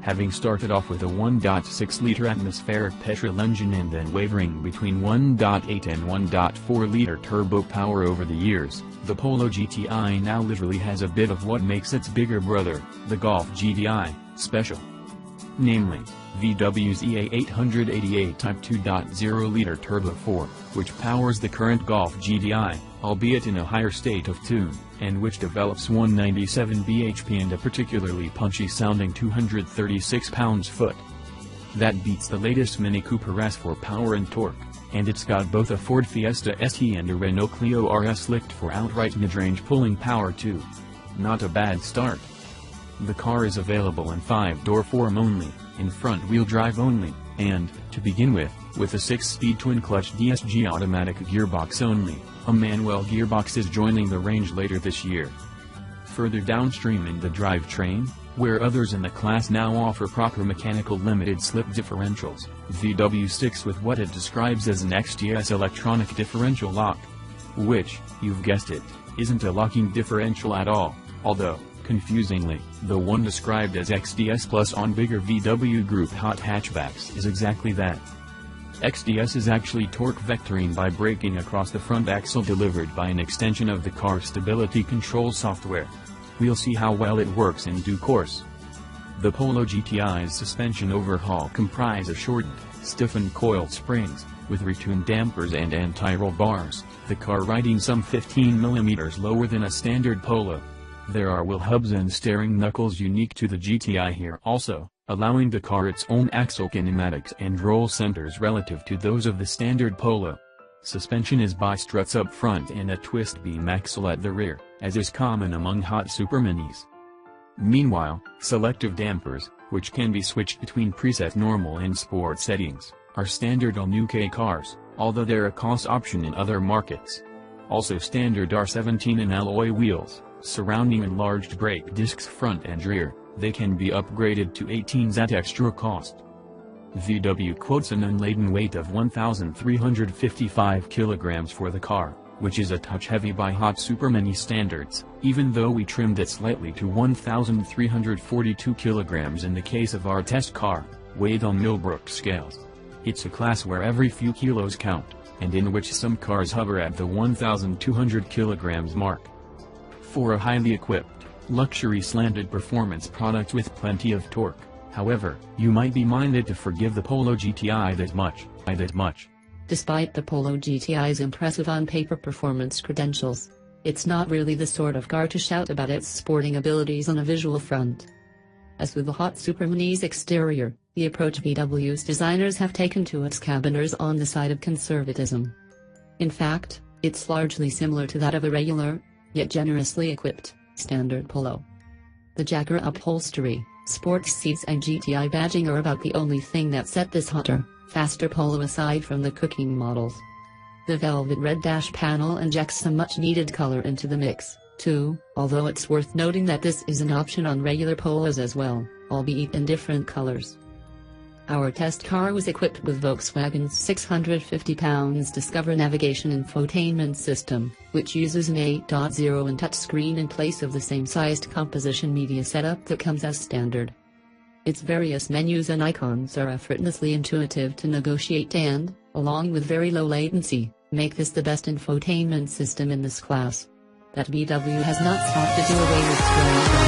having started off with a 1.6-liter atmospheric petrol engine and then wavering between 1.8 and 1.4-liter turbo power over the years. The Polo GTI now literally has a bit of what makes its bigger brother, the Golf GTI, special. Namely, VW's EA888 Type 2.0-liter Turbo 4, which powers the current Golf GTI, albeit in a higher state of tune, and which develops 197 bhp and a particularly punchy-sounding 236 pounds-foot. That beats the latest Mini Cooper S for power and torque, and it's got both a Ford Fiesta ST and a Renault Clio RS licked for outright mid-range pulling power too. Not a bad start. The car is available in 5-door form only, in front-wheel drive only, and, to begin with a 6-speed twin-clutch DSG automatic gearbox only. A manual gearbox is joining the range later this year. Further downstream in the drivetrain, where others in the class now offer proper mechanical limited-slip differentials, VW sticks with what it describes as an XDS electronic differential lock. Which, you've guessed it, isn't a locking differential at all, although, confusingly, the one described as XDS Plus on bigger VW Group hot hatchbacks is exactly that. XDS is actually torque vectoring by braking across the front axle delivered by an extension of the car's stability control software. We'll see how well it works in due course. The Polo GTI's suspension overhaul comprises shortened, stiffened coil springs, with retuned dampers and anti-roll bars, the car riding some 15 mm lower than a standard Polo. There are wheel hubs and steering knuckles unique to the GTI here also, allowing the car its own axle kinematics and roll centers relative to those of the standard Polo. Suspension is bi-struts up front and a twist beam axle at the rear, as is common among hot superminis. Meanwhile, selective dampers, which can be switched between preset normal and sport settings, are standard on UK cars, although they're a cost option in other markets. Also standard are 17-in alloy wheels, surrounding enlarged brake discs front and rear. They can be upgraded to 18s at extra cost. VW quotes an unladen weight of 1,355 kilograms for the car, which is a touch heavy by hot supermini standards, even though we trimmed it slightly to 1,342 kilograms in the case of our test car, weighed on Millbrook scales. It's a class where every few kilos count, and in which some cars hover at the 1,200 kilograms mark. For a highly equipped, luxury slanted performance product with plenty of torque, however, you might be minded to forgive the Polo GTI that much. Despite the Polo GTI's impressive on-paper performance credentials, it's not really the sort of car to shout about its sporting abilities on a visual front. As with the hot supermini's exterior, the approach VW's designers have taken to its cabin is on the side of conservatism. In fact, it's largely similar to that of a regular, yet generously equipped, standard Polo. The Jacker upholstery, sports seats and GTI badging are about the only thing that set this hotter, faster Polo aside from the cooking models. The velvet red dash panel injects some much-needed color into the mix, too, although it's worth noting that this is an option on regular Polos as well, albeit in different colors. Our test car was equipped with Volkswagen's 650-pound Discover navigation infotainment system, which uses an 8.0 and touchscreen in place of the same-sized composition media setup that comes as standard. Its various menus and icons are effortlessly intuitive to negotiate and, along with very low latency, make this the best infotainment system in this class. That VW has not sought to do away with strange